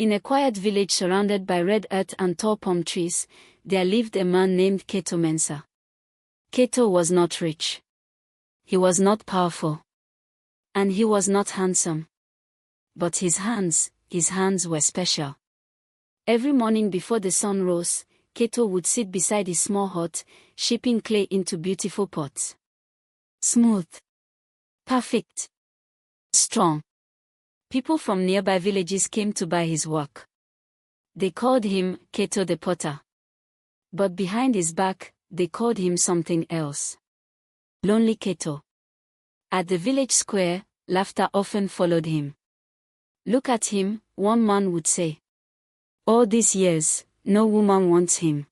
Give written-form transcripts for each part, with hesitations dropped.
In a quiet village surrounded by red earth and tall palm trees, there lived a man named Kato Mensah. Kato was not rich. He was not powerful. And he was not handsome. But his hands were special. Every morning before the sun rose, Kato would sit beside his small hut, shaping clay into beautiful pots. Smooth. Perfect. Strong. People from nearby villages came to buy his work. They called him Kato the Potter. But behind his back, they called him something else. Lonely Kato. At the village square, laughter often followed him. Look at him, one man would say. All these years, no woman wants him.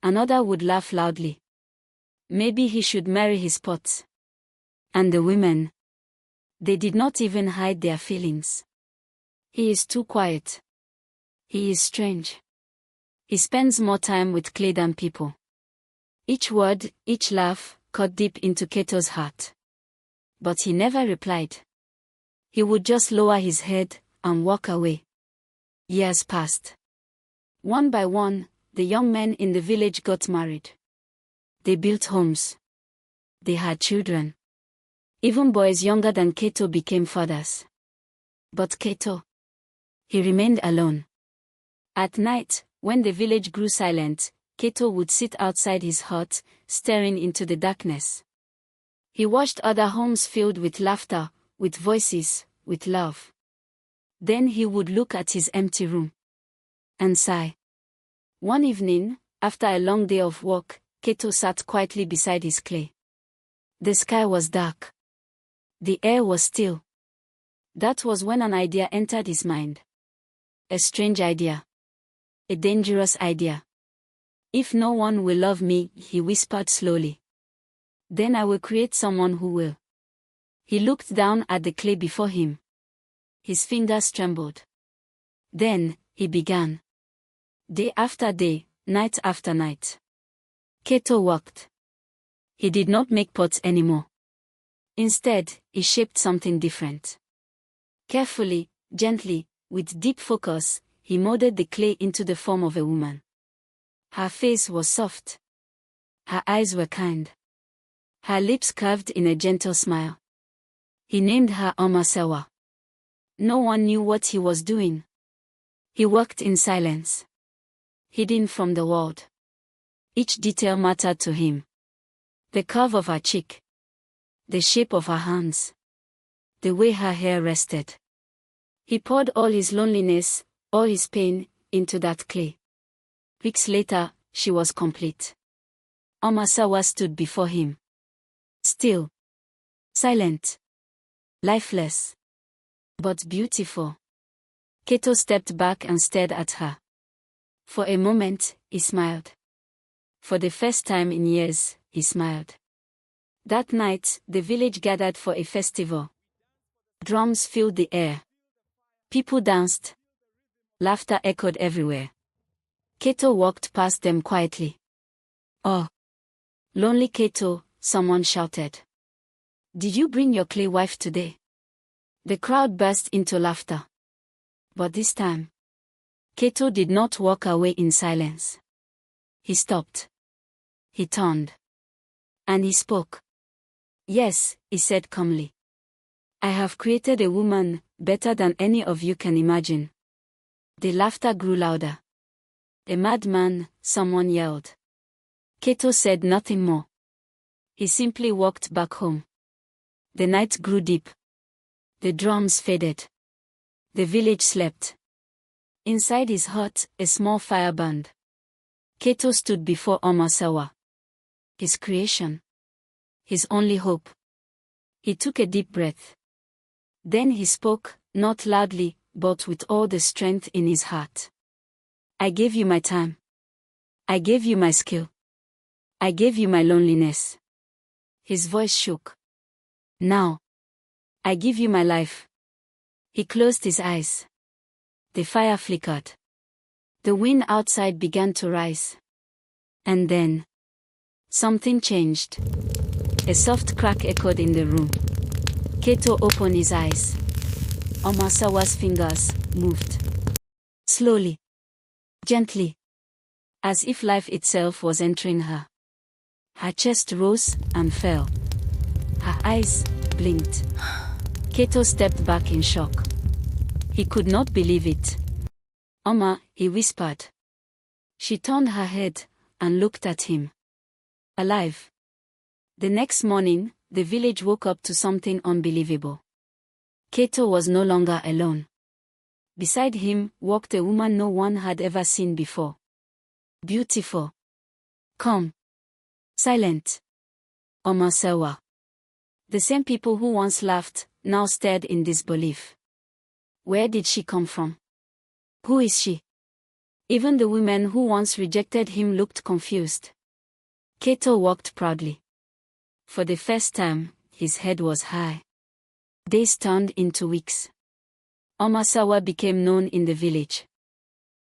Another would laugh loudly. Maybe he should marry his pots. And the women. They did not even hide their feelings. He is too quiet. He is strange. He spends more time with clay than people. Each word, each laugh, cut deep into Kato's heart. But he never replied. He would just lower his head and walk away. Years passed. One by one, the young men in the village got married. They built homes. They had children. Even boys younger than Kato became fathers. But Kato, he remained alone. At night, when the village grew silent, Kato would sit outside his hut, staring into the darkness. He watched other homes filled with laughter, with voices, with love. Then he would look at his empty room and sigh. One evening, after a long day of work, Kato sat quietly beside his clay. The sky was dark. The air was still. That was when an idea entered his mind. A strange idea. A dangerous idea. If no one will love me, he whispered slowly, then I will create someone who will. He looked down at the clay before him. His fingers trembled. Then, he began. Day after day, night after night. Kato worked. He did not make pots anymore. Instead, he shaped something different. Carefully, gently, with deep focus, he molded the clay into the form of a woman. Her face was soft. Her eyes were kind. Her lips curved in a gentle smile. He named her Omasewa. No one knew what he was doing. He worked in silence. Hidden from the world. Each detail mattered to him. The curve of her cheek. The shape of her hands. The way her hair rested. He poured all his loneliness, all his pain, into that clay. Weeks later, she was complete. Omasewa stood before him. Still. Silent. Lifeless. But beautiful. Kato stepped back and stared at her. For a moment, he smiled. For the first time in years, he smiled. That night, the village gathered for a festival. Drums filled the air. People danced. Laughter echoed everywhere. Kato walked past them quietly. Oh! Lonely Kato, someone shouted. Did you bring your clay wife today? The crowd burst into laughter. But this time, Kato did not walk away in silence. He stopped. He turned. And he spoke. Yes, he said calmly. I have created a woman, better than any of you can imagine. The laughter grew louder. A madman, someone yelled. Kato said nothing more. He simply walked back home. The night grew deep. The drums faded. The village slept. Inside his hut, a small fire burned. Kato stood before Omasewa. His creation. His only hope. He took a deep breath. Then he spoke, not loudly, but with all the strength in his heart. I gave you my time. I gave you my skill. I gave you my loneliness. His voice shook. Now, I give you my life. He closed his eyes. The fire flickered. The wind outside began to rise. And then, something changed. A soft crack echoed in the room. Kato opened his eyes. Omasewa's fingers moved. Slowly. Gently. As if life itself was entering her. Her chest rose and fell. Her eyes blinked. Kato stepped back in shock. He could not believe it. Oma, he whispered. She turned her head and looked at him. Alive. The next morning, the village woke up to something unbelievable. Kato was no longer alone. Beside him walked a woman no one had ever seen before. Beautiful. Calm. Silent. Omasewa. The same people who once laughed, now stared in disbelief. Where did she come from? Who is she? Even the women who once rejected him looked confused. Kato walked proudly. For the first time, his head was high. Days turned into weeks. Omasewa became known in the village.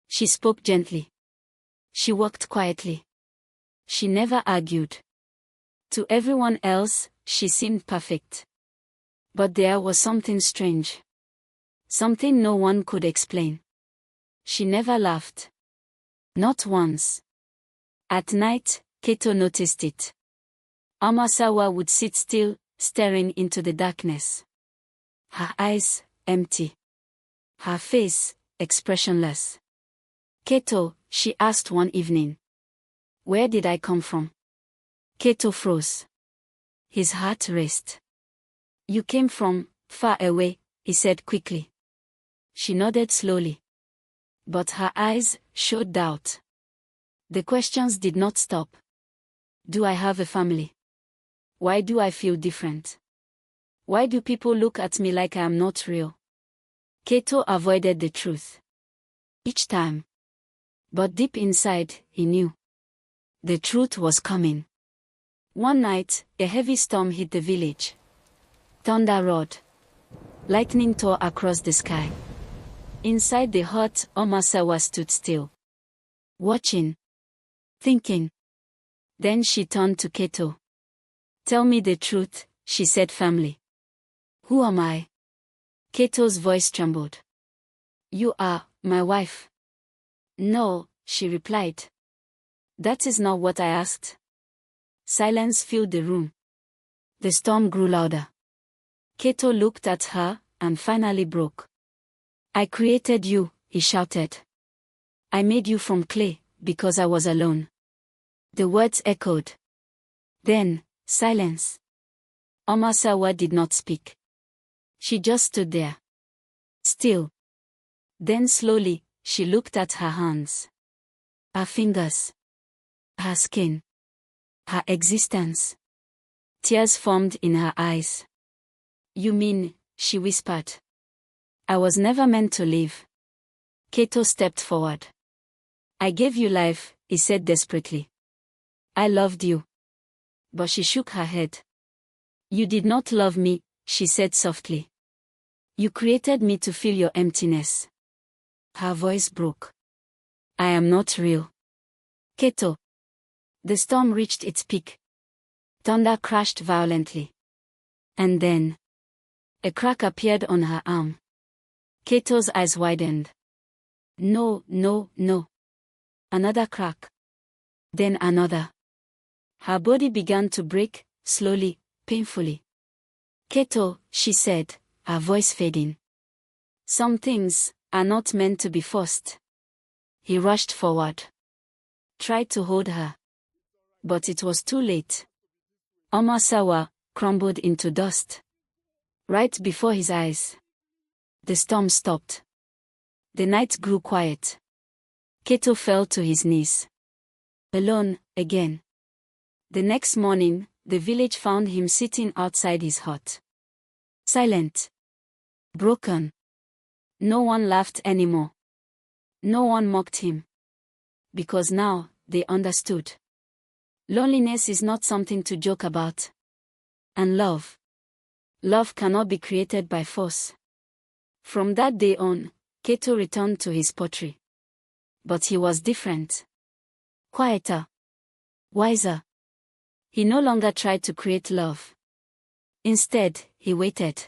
She spoke gently. She walked quietly. She never argued. To everyone else, she seemed perfect. But there was something strange. Something no one could explain. She never laughed. Not once. At night, Kato noticed it. Omasewa would sit still, staring into the darkness. Her eyes, empty. Her face, expressionless. Kato, she asked one evening. Where did I come from? Kato froze. His heart raced. You came from far away, he said quickly. She nodded slowly. But her eyes showed doubt. The questions did not stop. Do I have a family? Why do I feel different? Why do people look at me like I am not real? Kato avoided the truth. Each time. But deep inside, he knew. The truth was coming. One night, a heavy storm hit the village. Thunder roared. Lightning tore across the sky. Inside the hut, Omasewa stood still. Watching. Thinking. Then she turned to Kato. Tell me the truth, she said firmly. Who am I? Kato's voice trembled. You are my wife. No, she replied. That is not what I asked. Silence filled the room. The storm grew louder. Kato looked at her and finally broke. I created you, he shouted. I made you from clay, because I was alone. The words echoed. Then, silence. Omasewa did not speak. She just stood there. Still. Then slowly, she looked at her hands. Her fingers. Her skin. Her existence. Tears formed in her eyes. You mean, she whispered. I was never meant to live. Kato stepped forward. I gave you life, he said desperately. I loved you. But she shook her head. You did not love me, she said softly. You created me to fill your emptiness. Her voice broke. I am not real. Kato. The storm reached its peak. Thunder crashed violently. And then, a crack appeared on her arm. Kato's eyes widened. No, no, no. Another crack. Then another. Her body began to break, slowly, painfully. Kato, she said, her voice fading. Some things are not meant to be forced. He rushed forward. Tried to hold her. But it was too late. Omasewa crumbled into dust. Right before his eyes. The storm stopped. The night grew quiet. Kato fell to his knees. Alone, again. The next morning, the village found him sitting outside his hut. Silent. Broken. No one laughed anymore. No one mocked him. Because now, they understood. Loneliness is not something to joke about. And love. Love cannot be created by force. From that day on, Kato returned to his pottery. But he was different. Quieter. Wiser. He no longer tried to create love. Instead, he waited.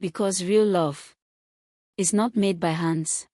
Because real love is not made by hands.